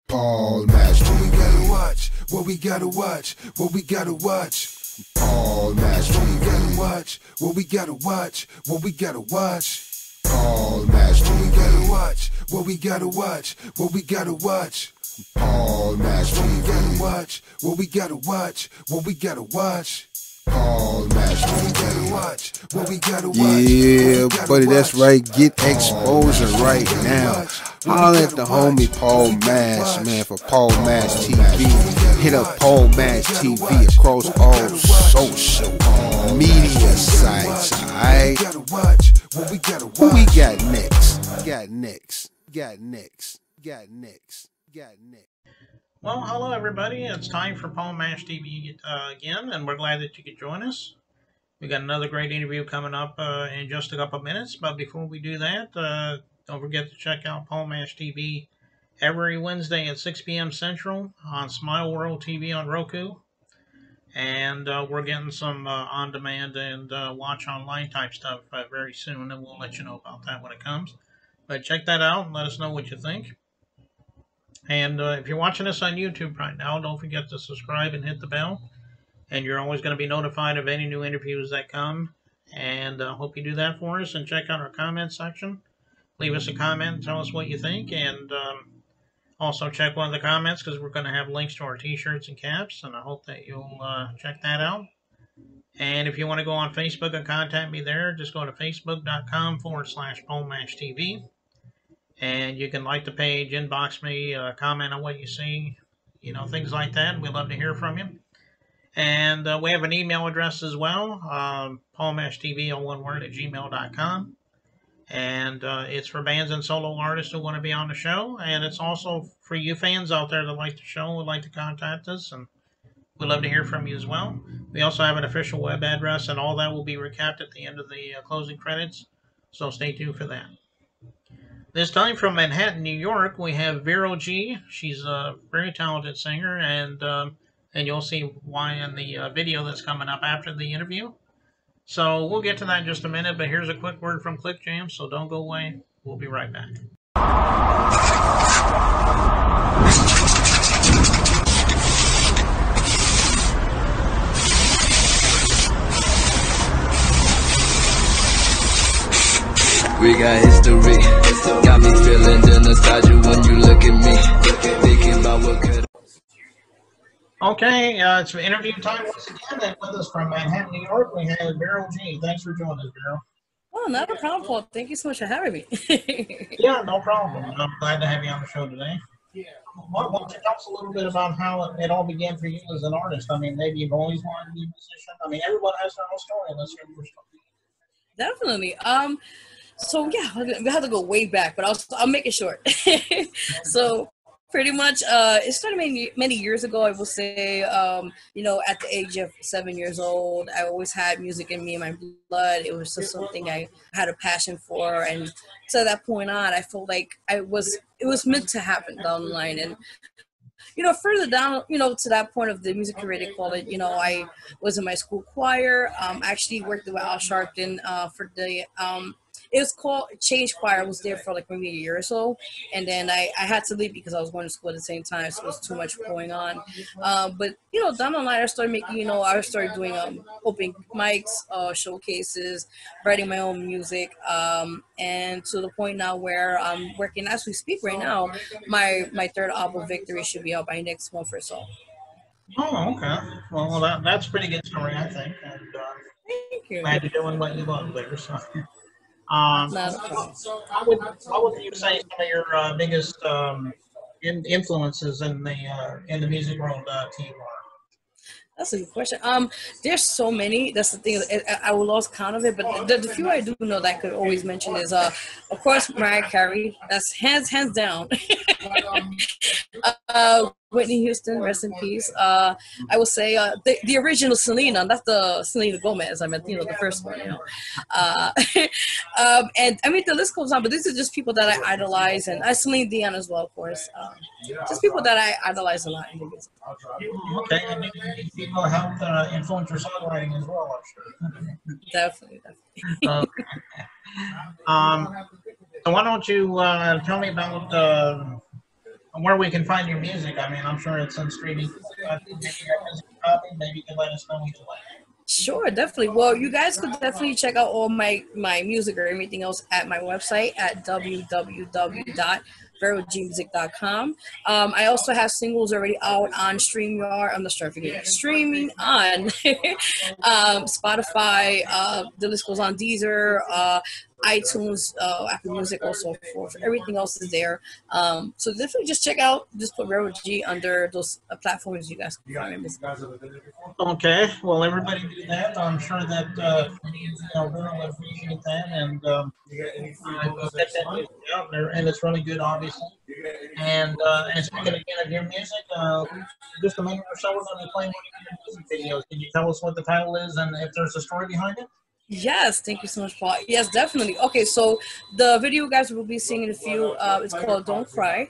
Paul Match TV. What we gotta watch, what we gotta watch, what we gotta watch. Paul Match TV. What we gotta watch, what we gotta watch, what we gotta watch. Paul Match TV. What we gotta watch, what we gotta watch, what we gotta watch. Paul Match TV. What we gotta watch, what we gotta watch, what we gotta watch. Paul Match TV. What we gotta watch, what we gotta watch. Yeah, buddy, that's right. Get exposure right now. Holler at the homie Paul Match, man, for Paul Match TV. Hit up Paul Match TV across all social media sites, alright? Who we got next? Got next. Well, hello everybody. It's time for Paul Match TV again, and we're glad that you could join us. We got another great interview coming up in just a couple of minutes, but before we do that, don't forget to check out Paul Match TV every Wednesday at 6 p.m. Central on Smile World TV on Roku. And we're getting some on-demand and watch online type stuff very soon, and we'll let you know about that when it comes. But check that out and let us know what you think. And if you're watching us on YouTube right now, don't forget to subscribe and hit the bell. And you're always going to be notified of any new interviews that come. And I hope you do that for us and check out our comment section. Leave us a comment and tell us what you think. And also check one of the comments because we're going to have links to our t-shirts and caps. And I hope that you'll check that out. And if you want to go on Facebook and contact me there, just go to facebook.com/PaulMatchTV. And you can like the page, inbox me, comment on what you see, you know, things like that. We'd love to hear from you. And we have an email address as well, paulmatchtv, all one word, @gmail.com. And it's for bands and solo artists who want to be on the show. And it's also for you fans out there that like the show, would like to contact us. And we'd love to hear from you as well. We also have an official web address, and all that will be recapped at the end of the closing credits. So stay tuned for that. This time from Manhattan, New York, we have Vero G. She's a very talented singer, and you'll see why in the video that's coming up after the interview. So we'll get to that in just a minute, but here's a quick word from Click Jam, so don't go away. We'll be right back. We got history, got me feeling the nostalgia when you look at me, thinking about what could. Okay, it's interview time once again, and with us from Manhattan, New York, we have Vero G. Thanks for joining us, Vero. Oh, not a problem, Paul. Thank you so much for having me. Yeah, no problem. I'm glad to have you on the show today. Why don't you tell us a little bit about how it all began for you as an artist? I mean, maybe you've always wanted to be a musician. I mean, everyone has their own story. Let's hear your story. Definitely. So yeah, we have to go way back, but I'll make it short. So pretty much, it started many years ago. I will say, you know, at the age of 7 years old, I always had music in me in my blood. It was just something I had a passion for, and to that point on, I felt like it was meant to happen down the line. And you know, further down, you know, to that point of the music career, they call it, you know, I was in my school choir. I actually worked with Al Sharpton for the it was called Change Choir. I was there for like maybe a year or so, and then I had to leave because I was going to school at the same time, so it was too much going on. But you know, down the line, I started making, you know, I started doing open mics, showcases, writing my own music, and to the point now where I'm working as we speak right now. My third album, Victory, should be out by next month or so. Oh, okay. Well, that's a pretty good story, I think. And Thank you. glad you're doing what you love there. So. Not a problem. What would you say some of your biggest influences in the music world to you are? That's a good question. There's so many. That's the thing. I will lost count of it, but the few I do know that I could always mention is, of course, Mariah Carey. That's hands down. Whitney Houston, rest in peace. I would say the original Selena, not the Selena Gomez. I meant, you know, the first one. You know, and I mean the list goes on, but these are just people that I idolize, and Celine Dion as well, of course. Just people that I idolize a lot. Okay, and people helped influence your songwriting as well, I'm sure. Definitely. Okay. So why don't you tell me about where we can find your music. I mean, I'm sure it's in streaming. Maybe your physical copy. Maybe you can let us know either way. Sure, definitely. Well, you guys could definitely check out all my music or anything else at my website at www.verogmusic.com. I also have singles already out on StreamYard. I'm not sure if you get streaming on Spotify. The list goes on Deezer, iTunes, Apple Music, also for everything else is there. So definitely just check out, just put Vero G under those platforms you guys can find me. Okay, well, everybody do that. I'm sure that Vero will appreciate that, and we'll get that music out there, and it's really good, obviously. And speaking again of your music, just a minute or so, we're going to be playing one of your music videos. Can you tell us what the title is and if there's a story behind it? Yes, thank you so much, Paul. Yes, definitely. Okay, so the video you guys will be seeing in a few, it's called Don't Cry.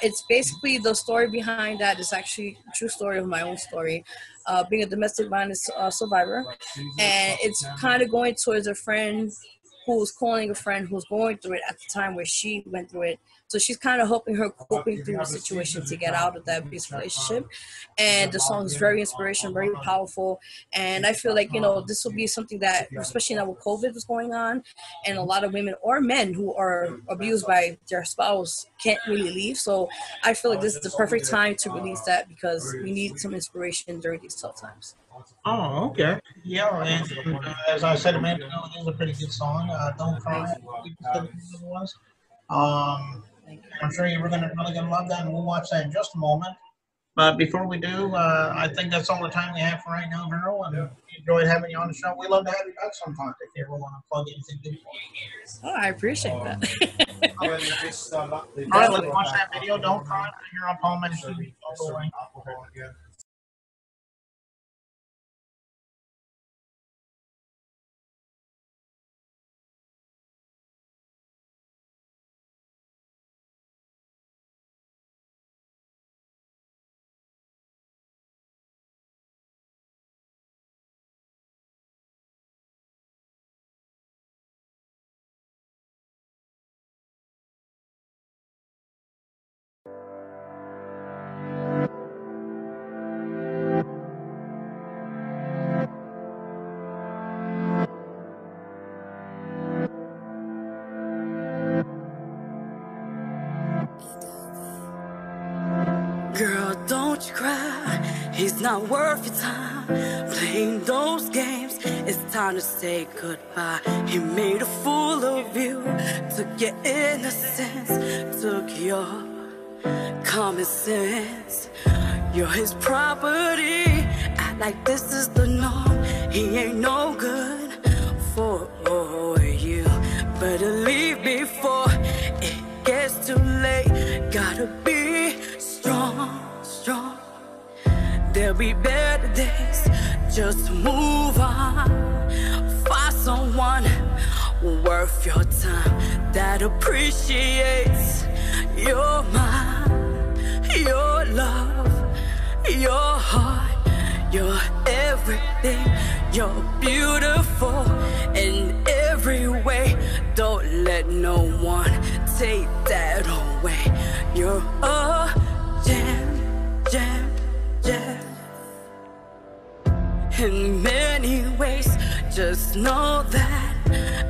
It's basically the story behind that is actually a true story of my own story, being a domestic violence survivor. And it's kind of going towards a friend who's calling a friend who's going through it at the time where she went through it. So she's kind of helping her coping through the situation to get out of that abusive relationship. And the song is very inspirational, very powerful. And I feel like, this will be something that, especially now with COVID was going on, and a lot of women or men who are abused by their spouse can't really leave. So I feel like this is the perfect time to release that because we need some inspiration during these tough times. Oh, okay. Yeah, and as I said a minute ago, it is a pretty good song. Don't Cry, it was. I'm sure you're really gonna love that, and we'll watch that in just a moment. But before we do, I think that's all the time we have for right now, Vero, and we enjoyed having you on the show. We love to have you back sometime if you ever want to plug anything new for us. Oh, I appreciate that. All right, let's watch that video. Don't Cry here on Paul Men's TV. Girl, don't you cry, he's not worth your time playing those games. It's time to say goodbye. He made a fool of you, took your innocence, took your common sense. You're his property, act like this is the norm. He ain't no good for you. Better leave before it gets too late. Gotta be strong. There'll be better days, just move on. Find someone worth your time that appreciates your mind, your love, your heart. You're everything, you're beautiful in every way. Don't let no one take that away. You're a gem. In many ways, just know that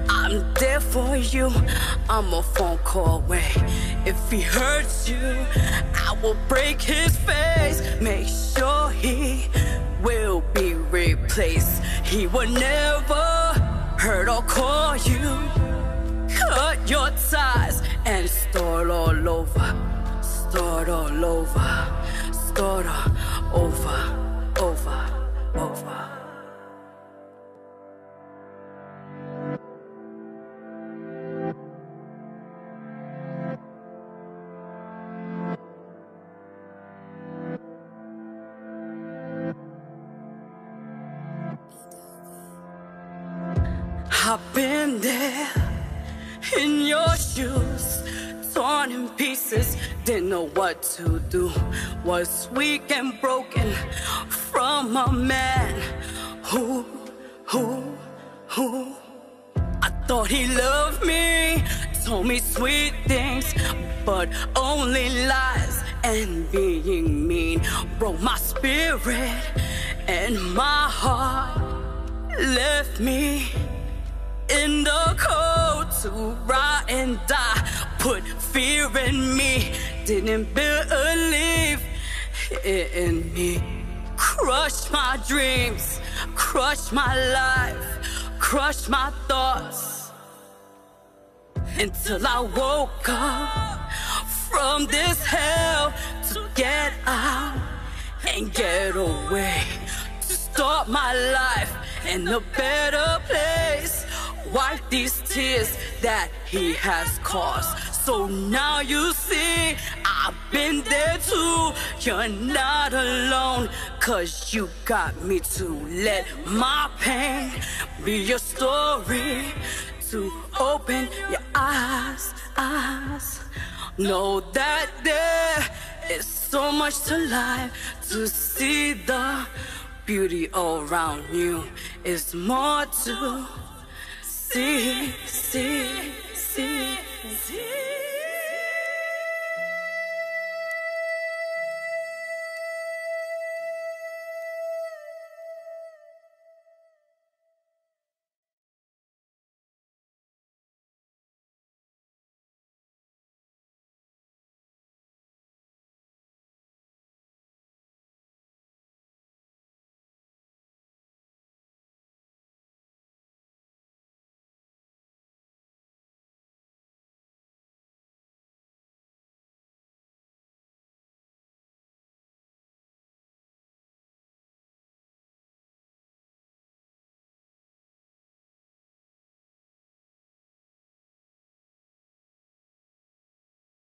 I'm there for you. I'm a phone call away. If he hurts you, I will break his face. Make sure he will be replaced. He will never hurt or call you. Cut your ties and start all over. Start all over. Start all over. I've been there in your shoes, torn in pieces, didn't know what to do. Was weak and broken from a man who I thought he loved me, told me sweet things, but only lies. and being mean broke my spirit and my heart left me in the cold to rot and die. Put fear in me, didn't believe in me. Crushed my dreams, crushed my life, crushed my thoughts, until I woke up from this hell to get out and get away, to start my life in a better place. Wipe these tears that he has caused. So now you see, I've been there too. You're not alone, 'cause you got me to let my pain be your story, to open your eyes. Know that there is so much to life, to see the beauty around you is more to see.